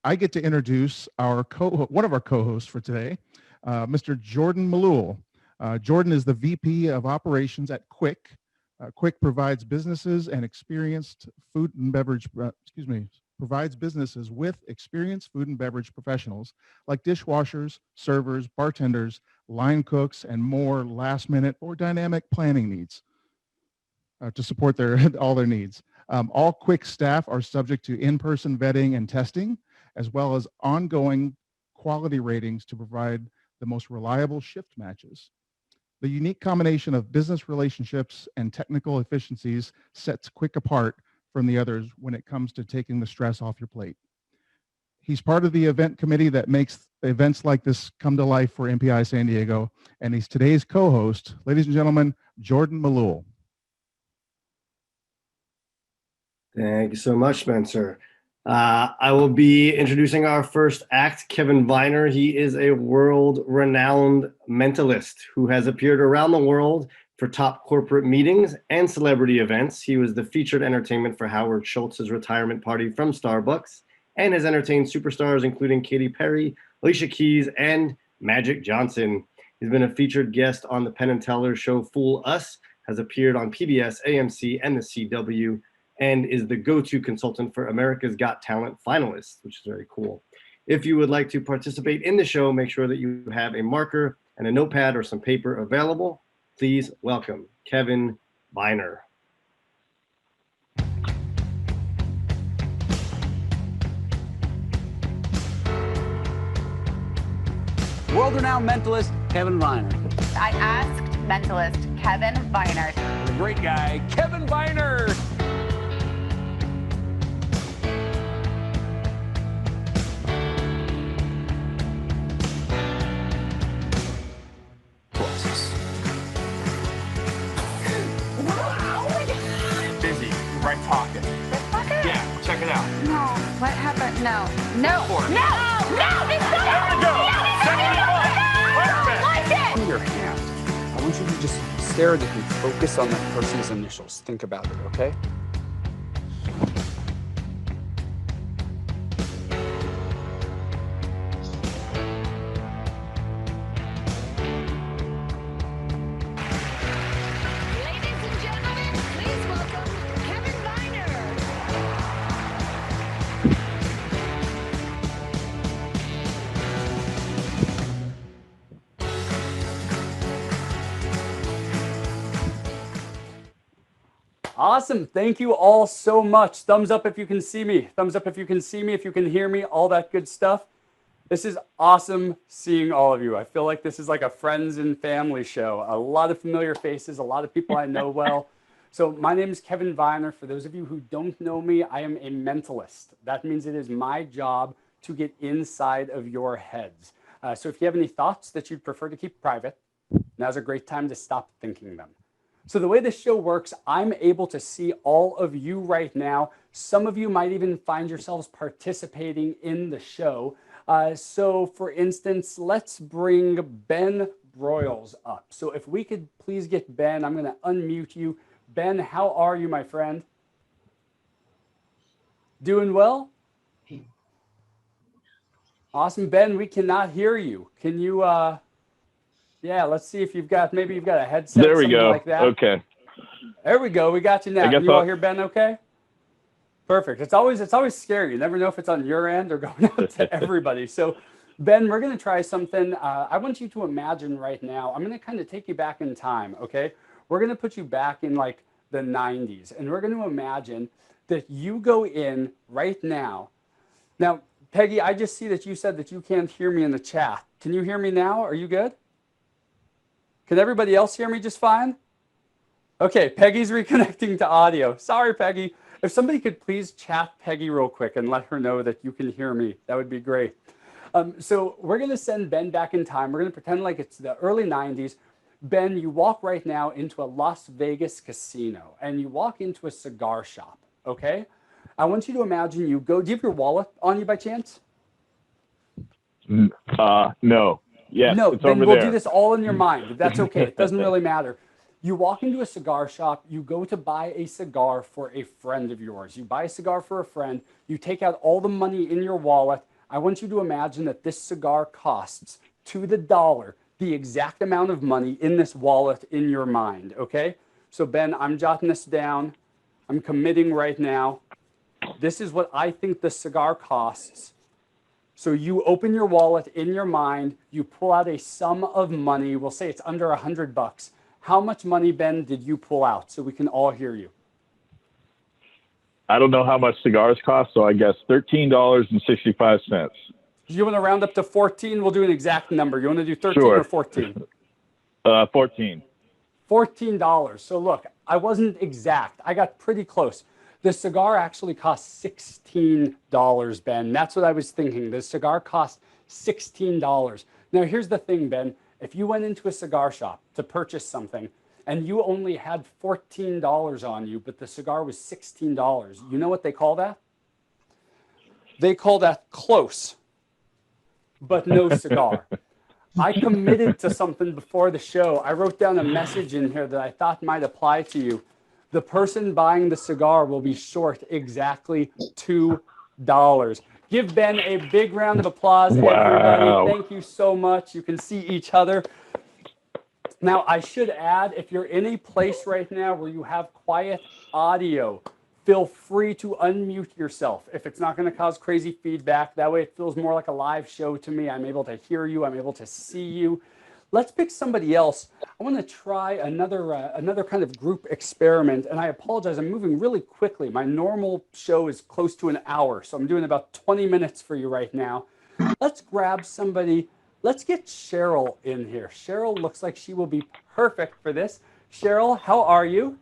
I get to introduce one of our co-hosts for today, Mr. Jordan Malul. Jordan is the VP of Operations at Quick. Quick provides businesses and experienced food and beverage, provides businesses with experienced food and beverage professionals like dishwashers, servers, bartenders, line cooks, and more last-minute or dynamic planning needs to support all their needs. All Quick staff are subject to in-person vetting and testing, as well as ongoing quality ratings to provide the most reliable shift matches. The unique combination of business relationships and technical efficiencies sets Quick apart from the others when it comes to taking the stress off your plate. He's part of the event committee that makes events like this come to life for MPI San Diego, and he's today's co-host. Ladies and gentlemen, Jordan Malul. Thank you so much, Spencer. I will be introducing our first act, Kevin Viner. He is a world-renowned mentalist who has appeared around the world for top corporate meetings and celebrity events. He was the featured entertainment for Howard Schultz's retirement party from Starbucks and has entertained superstars including Katy Perry, Alicia Keys, and Magic Johnson. He's been a featured guest on the Penn and Teller show Fool Us, has appeared on PBS, AMC, and the CW, and is the go-to consultant for America's Got Talent finalists, which is very cool. If you would like to participate in the show, make sure that you have a marker and a notepad or some paper available. Please welcome Kevin Viner. World-renowned mentalist, Kevin Viner. I asked mentalist Kevin Viner. The great guy, Kevin Viner. Busy, right pocket. This fucker? Yeah, check it out. No. What happened? No. No. For it. No. No. It's not. There we go. Second of all. I don't like it. In your hand, I want you to just stare at it and focus on that person's initials. Think about it, okay? Ladies and gentlemen, please welcome Kevin Viner. Awesome. Thank you all so much. Thumbs up if you can see me. Thumbs up if you can see me, if you can hear me, all that good stuff. This is awesome seeing all of you. I feel like this is like a friends and family show. A lot of familiar faces, a lot of people I know well. So my name is Kevin Viner. For those of you who don't know me, I am a mentalist. That means it is my job to get inside of your heads. So if you have any thoughts that you'd prefer to keep private, now's a great time to stop thinking them. So the way this show works, I'm able to see all of you right now. Some of you might even find yourselves participating in the show. So for instance, let's bring Ben Broyles up. So if we could please get Ben, I'm going to unmute you. Ben, how are you, my friend? Doing well? Awesome, Ben, we cannot hear you. Can you, yeah, let's see if maybe you've got a headset. There we go. Like that. Okay. There we go. We got you now. Can you all hear Ben okay? Perfect. It's always scary. You never know if it's on your end or going out to everybody. So, Ben, we're going to try something. I want you to imagine right now. I'm going to kind of take you back in time, okay? We're going to put you back in like the 90s, and we're going to imagine that you go in right now. Now, Peggy, I just see that you said that you can't hear me in the chat. Can you hear me now? Are you good? Can everybody else hear me just fine? Okay, Peggy's reconnecting to audio. Sorry, Peggy. If somebody could please chat Peggy real quick and let her know that you can hear me, that would be great. So we're going to send Ben back in time. We're going to pretend like it's the early 90s. Ben, you walk right now into a Las Vegas casino and you walk into a cigar shop, okay? I want you to imagine you go, do you have your wallet on you by chance? No. Yes, no, it's then over we'll there. do this all in your mind. That's okay. It doesn't really matter. You walk into a cigar shop, you go to buy a cigar for a friend of yours. You buy a cigar for a friend, you take out all the money in your wallet. I want you to imagine that this cigar costs to the dollar the exact amount of money in this wallet in your mind, okay? So Ben, I'm jotting this down. I'm committing right now. This is what I think the cigar costs. So you open your wallet in your mind, you pull out a sum of money. We'll say it's under $100. How much money, Ben, did you pull out so we can all hear you? I don't know how much cigars cost, so I guess $13.65. Do you want to round up to 14? We'll do an exact number. You want to do 13 Sure. or 14? 14. $14. So look, I wasn't exact. I got pretty close. The cigar actually costs $16, Ben. That's what I was thinking. The cigar costs $16. Now, here's the thing, Ben. If you went into a cigar shop to purchase something and you only had $14 on you, but the cigar was $16, you know what they call that? They call that close, but no cigar. I committed to something before the show. I wrote down a message in here that I thought might apply to you. The person buying the cigar will be short exactly $2. Give Ben a big round of applause, everybody. Thank you so much. You can see each other. Now, I should add, if you're in a place right now where you have quiet audio, feel free to unmute yourself if it's not going to cause crazy feedback. That way it feels more like a live show to me. I'm able to hear you. I'm able to see you. Let's pick somebody else. I want to try another kind of group experiment. And I apologize. I'm moving really quickly. My normal show is close to an hour. So I'm doing about 20 minutes for you right now. Let's grab somebody. Let's get Cheryl in here. Cheryl looks like she will be perfect for this. Cheryl, how are you?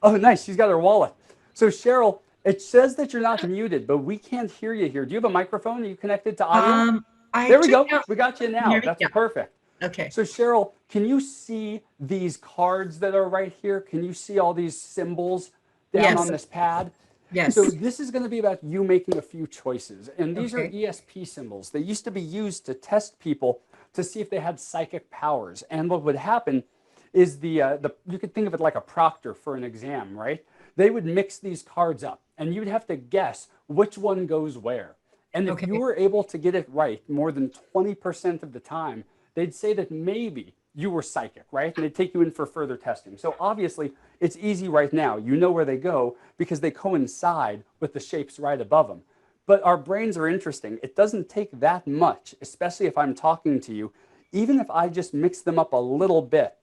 Oh, nice. She's got her wallet. So Cheryl, it says that you're not muted, but we can't hear you here. Do you have a microphone? Are you connected to audio? There we go. We got you now. That's perfect. Okay. So Cheryl, can you see these cards that are right here? Can you see all these symbols down on this pad? Yes. So this is going to be about you making a few choices. And these are ESP symbols. They used to be used to test people to see if they had psychic powers. And what would happen is you could think of it like a proctor for an exam, right? They would mix these cards up and you'd have to guess which one goes where. And if you were able to get it right more than 20% of the time, they'd say that maybe you were psychic, right? And they'd take you in for further testing. So obviously it's easy right now. You know where they go because they coincide with the shapes right above them. But our brains are interesting. It doesn't take that much, especially if I'm talking to you, even if I just mix them up a little bit.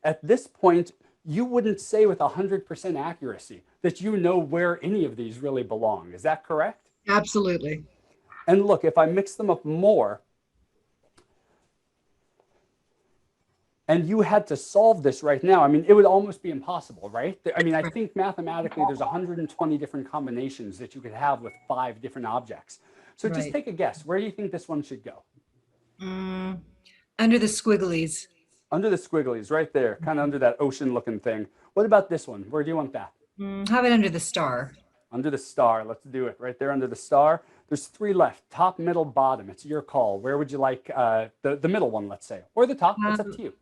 At this point, you wouldn't say with 100% accuracy that you know where any of these really belong. Is that correct? Absolutely. And look, if I mix them up more, and you had to solve this right now, I mean, it would almost be impossible, right? I mean, I think mathematically there's 120 different combinations that you could have with 5 different objects. So just take a guess. Where do you think this one should go? Under the squigglies. Under the squigglies, right there, kind of under that ocean looking thing. What about this one? Where do you want that? Have it under the star. Under the star. Let's do it. Right there under the star. There's 3 left, top, middle, bottom. It's your call. Where would you like the middle one, let's say, or the top? It's up to you.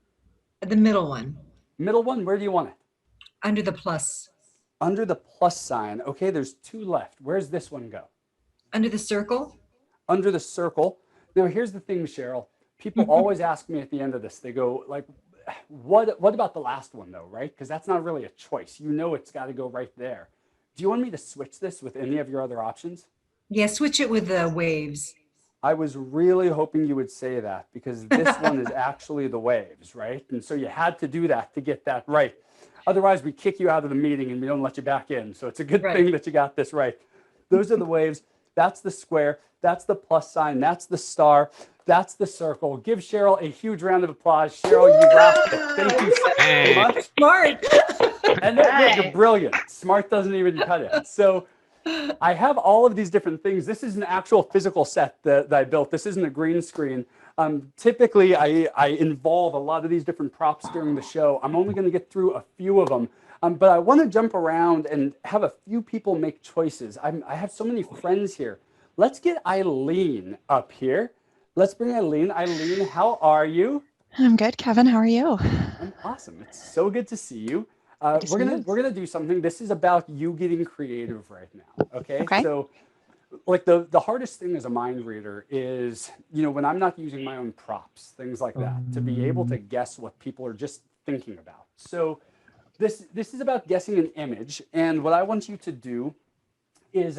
The middle one. Middle one, where do you want it? Under the plus. Under the plus sign. Okay, there's 2 left. Where's this one go? Under the circle. Under the circle. Now, here's the thing, Cheryl. People always ask me at the end of this, they go like, what about the last one though, right? Because that's not really a choice. You know it's got to go right there. Do you want me to switch this with any of your other options? Yeah, switch it with the waves. I was really hoping you would say that because this one is actually the waves, right? And so you had to do that to get that right. Otherwise, we kick you out of the meeting and we don't let you back in. So it's a good thing that you got this right. Those are the waves. That's the square. That's the plus sign. That's the star. That's the circle. Give Cheryl a huge round of applause. Cheryl, you rocked it. Thank you so much. Smart. And you're brilliant. Smart doesn't even cut it. So I have all of these different things. This is an actual physical set that I built. This isn't a green screen. Typically, I involve a lot of these different props during the show. I'm only going to get through a few of them. But I want to jump around and have a few people make choices. I have so many friends here. Let's get Eileen up here. Let's bring Eileen. Eileen, how are you? I'm good, Kevin. How are you? I'm awesome. It's so good to see you. We're gonna do something. This is about you getting creative right now. Okay. So like the hardest thing as a mind reader is, when I'm not using my own props, things like that, to be able to guess what people are just thinking about. So this is about guessing an image. And what I want you to do is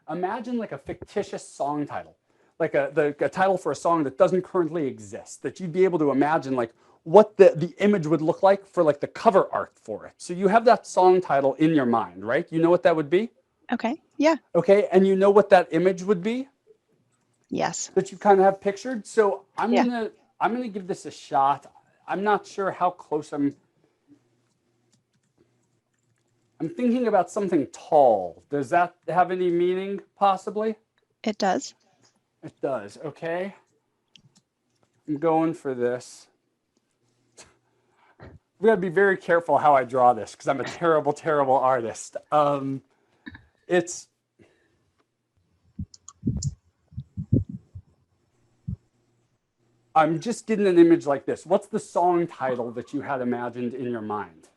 imagine like a fictitious song title, like a title for a song that doesn't currently exist, that you'd be able to imagine like what the image would look like for like the cover art for it. So you have that song title in your mind, right? You know what that would be? Okay. Yeah. Okay. And you know what that image would be Yes. that you kind of have pictured. So I'm Yeah. gonna give this a shot. I'm not sure how close I'm thinking about something tall. Does that have any meaning possibly? It does. It does. Okay. I'm going for this. We got to be very careful how I draw this because I'm a terrible, terrible artist. I'm just getting an image like this. What's the song title that you had imagined in your mind?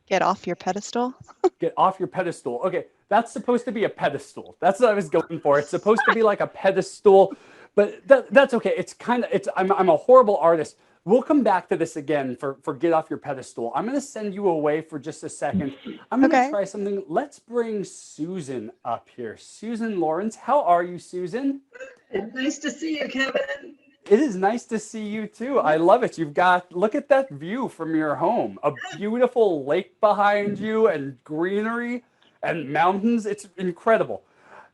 Get off your pedestal. Get off your pedestal. Okay, that's supposed to be a pedestal. That's what I was going for. It's supposed to be like a pedestal, but that's okay. I'm a horrible artist. We'll come back to this again for get off your pedestal. I'm going to send you away for just a second. I'm going to try something. Let's bring Susan up here. Susan Lawrence, how are you, Susan? Nice to see you, Kevin. It is nice to see you too. I love it. Look at that view from your home. A beautiful lake behind you and greenery and mountains. It's incredible.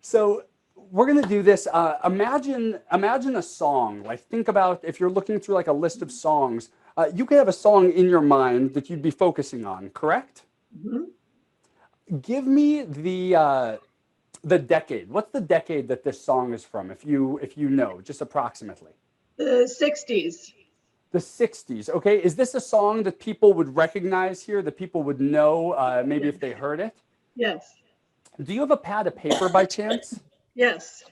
So we're going to do this. Imagine a song. Like think about if you're looking through like a list of songs, you could have a song in your mind that you'd be focusing on, correct? Mm-hmm. Give me the decade. What's the decade that this song is from? If you know, just approximately. The 60s. The 60s. Okay. Is this a song that people would recognize here, that people would know, maybe if they heard it? Yes. Do you have a pad of paper by chance? Yes.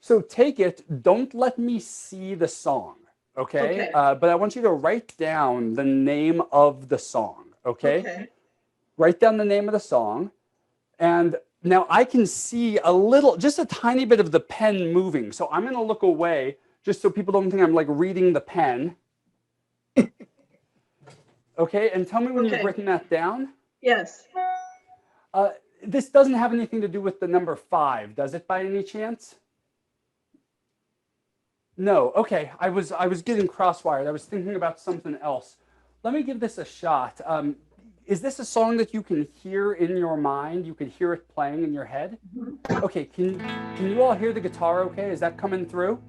So take it. Don't let me see the song. Okay. But I want you to write down the name of the song. Okay. Write down the name of the song. And now I can see just a tiny bit of the pen moving. So I'm going to look away just so people don't think I'm like reading the pen. Okay, and tell me when you've written that down. Yes. This doesn't have anything to do with the number 5, does it by any chance? No, okay, I was getting crosswired. I was thinking about something else. Let me give this a shot. Is this a song that you can hear in your mind? You can hear it playing in your head? Okay, can you all hear the guitar okay? Is that coming through?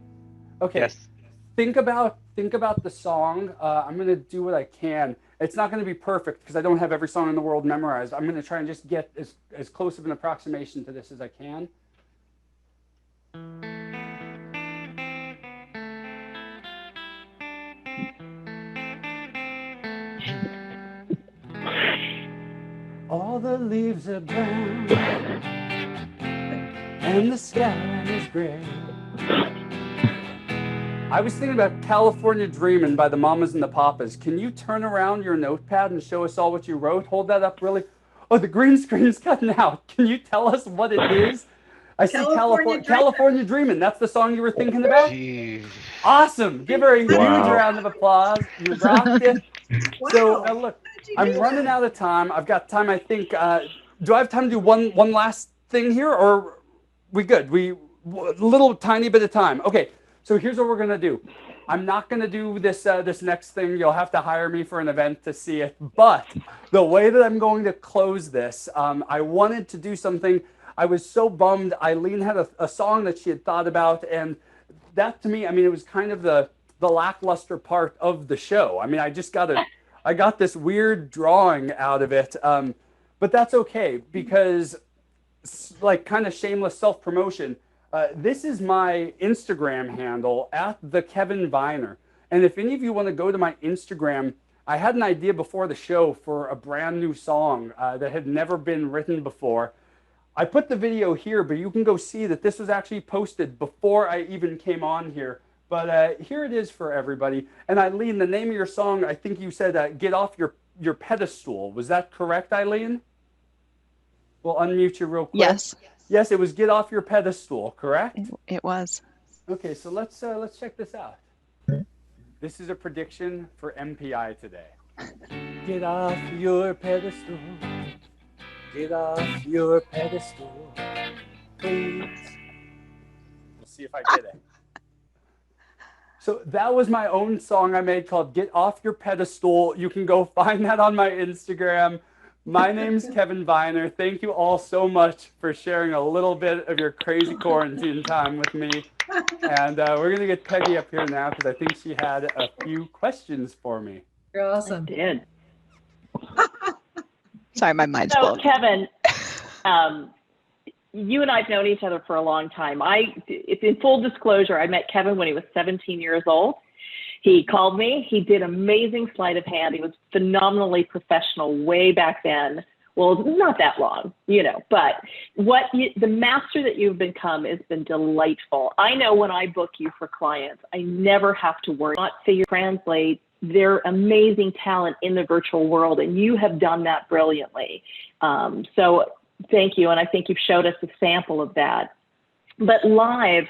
Okay. Yes. Think about the song. I'm going to do what I can. It's not going to be perfect because I don't have every song in the world memorized. I'm going to try and just get as close of an approximation to this as I can. All the leaves are brown and the sky is gray. I was thinking about California Dreamin' by the Mamas and the Papas. Can you turn around your notepad and show us all what you wrote? Hold that up really. Oh, the green screen's cutting out. Can you tell us what it is? I see California Dreamin'. That's the song you were thinking about? Jeez. Awesome. Give her a huge round of applause. You rocked it. Wow. So look, I'm running out of time. I've got time, I think. Do I have time to do one last thing here, or we good? A little tiny bit of time. Okay. So here's what we're going to do. I'm not going to do this next thing. You'll have to hire me for an event to see it. But the way that I'm going to close this, I wanted to do something. I was so bummed. Eileen had a song that she had thought about. And that to me, I mean, it was kind of the lackluster part of the show. I mean, I got this weird drawing out of it. But that's okay because like kind of shameless self-promotion. This is my Instagram handle @TheKevinViner. And if any of you want to go to my Instagram, I had an idea before the show for a brand new song that had never been written before. I put the video here, but you can go see that this was actually posted before I even came on here. But here it is for everybody. And Eileen, the name of your song, I think you said, Get Off Your Pedestal. Was that correct, Eileen? We'll unmute you real quick. Yes. Yes, it was Get Off Your Pedestal, correct? It was. Okay, so let's check this out. This is a prediction for MPI today. Get off your pedestal. Get off your pedestal, please. We'll see if I get it. So that was my own song I made called Get Off Your Pedestal. You can go find that on my Instagram. My name's Kevin Viner. Thank you all so much for sharing a little bit of your crazy quarantine time with me. And we're going to get Peggy up here now because I think she had a few questions for me. You're awesome. Did. Sorry, my mind's So, blown. Kevin, you and I have known each other for a long time. In full disclosure, I met Kevin when he was 17 years old. He called me. He did amazing sleight of hand. He was phenomenally professional way back then. Well, not that long, but the master that you've become has been delightful. I know when I book you for clients, I never have to worry, not figure translate their amazing talent in the virtual world. And you have done that brilliantly. So thank you. And I think you've showed us a sample of that. But live,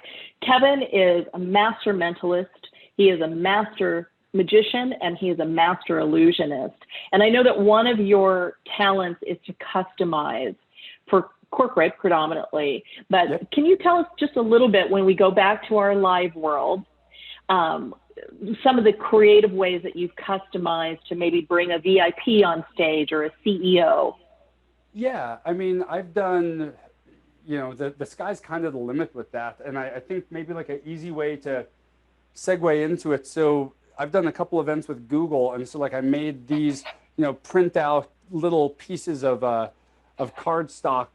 Kevin is a master mentalist. He is a master magician, and he is a master illusionist. And I know that one of your talents is to customize for corporate predominantly. But Yep. Can you tell us just a little bit, when we go back to our live world, some of the creative ways that you've customized to maybe bring a VIP on stage or a CEO? Yeah, I mean, I've done, the sky's kind of the limit with that. And I think maybe like an easy way to segue into it. So I've done a couple events with Google. And so like I made these, print out little pieces of cardstock,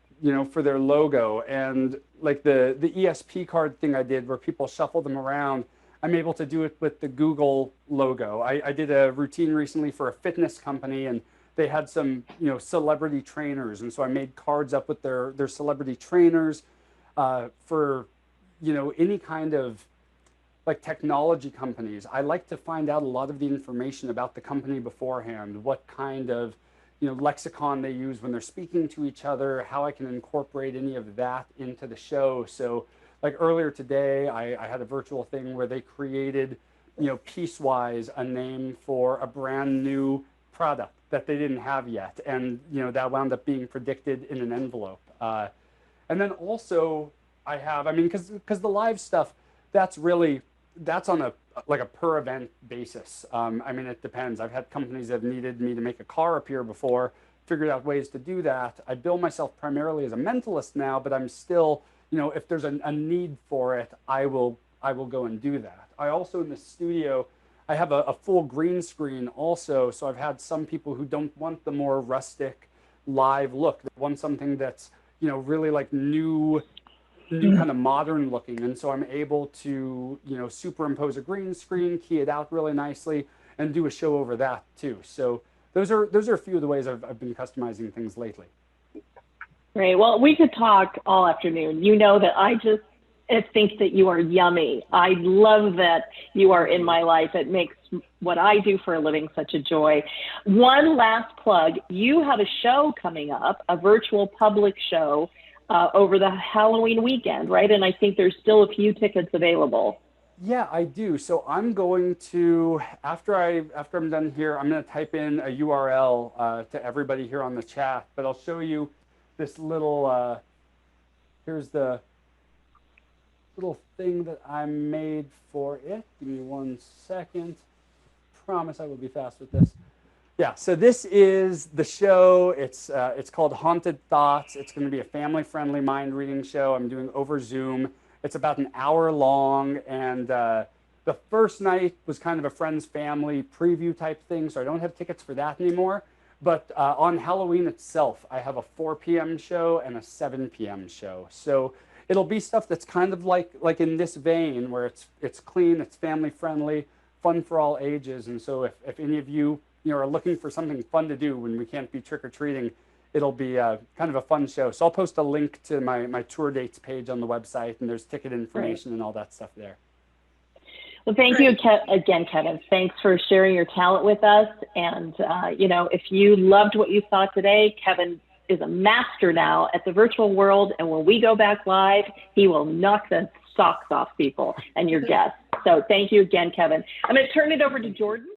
for their logo. And like the ESP card thing I did where people shuffle them around, I'm able to do it with the Google logo. I did a routine recently for a fitness company, and they had some, celebrity trainers. And so I made cards up with their celebrity trainers for, any kind of like technology companies. I like to find out a lot of the information about the company beforehand, what kind of, lexicon they use when they're speaking to each other, how I can incorporate any of that into the show. So like earlier today, I had a virtual thing where they created, Piecewise, a name for a brand new product that they didn't have yet. And, that wound up being predicted in an envelope. And then also I have, because the live stuff, that's on a per event basis. It depends. I've had companies that have needed me to make a car appear before, figured out ways to do that. I bill myself primarily as a mentalist now, but I'm still, if there's a need for it, I will go and do that. I also, in the studio, I have a full green screen also. So I've had some people who don't want the more rustic live look. They want something that's, really like new kind of modern looking. And so I'm able to, superimpose a green screen, key it out really nicely, and do a show over that too. So those are a few of the ways I've been customizing things lately. Great. Well, we could talk all afternoon. You know that I just think that you are yummy. I love that you are in my life. It makes what I do for a living such a joy. One last plug. You have a show coming up, a virtual public show over the Halloween weekend, right? And I think there's still a few tickets available. Yeah, I do. So I'm going to, after I'm done here, I'm going to type in a URL to everybody here on the chat, but I'll show you this little, here's the little thing that I made for it. Give me 1 second. Promise I will be fast with this. Yeah, so this is the show. It's called Haunted Thoughts. It's going to be a family-friendly mind reading show. I'm doing over Zoom. It's about an hour long, and the first night was kind of a friends family preview type thing, so I don't have tickets for that anymore. But on Halloween itself, I have a 4 p.m. show and a 7 p.m. show. So it'll be stuff that's kind of like in this vein, where it's clean, it's family-friendly, fun for all ages. And so if any of you are looking for something fun to do when we can't be trick-or-treating, it'll be kind of a fun show. So I'll post a link to my tour dates page on the website, and there's ticket information and all that stuff there. Well, thank you again, Kevin. Thanks for sharing your talent with us. And, if you loved what you saw today, Kevin is a master now at the virtual world. And when we go back live, he will knock the socks off people and your guests. So thank you again, Kevin. I'm going to turn it over to Jordan.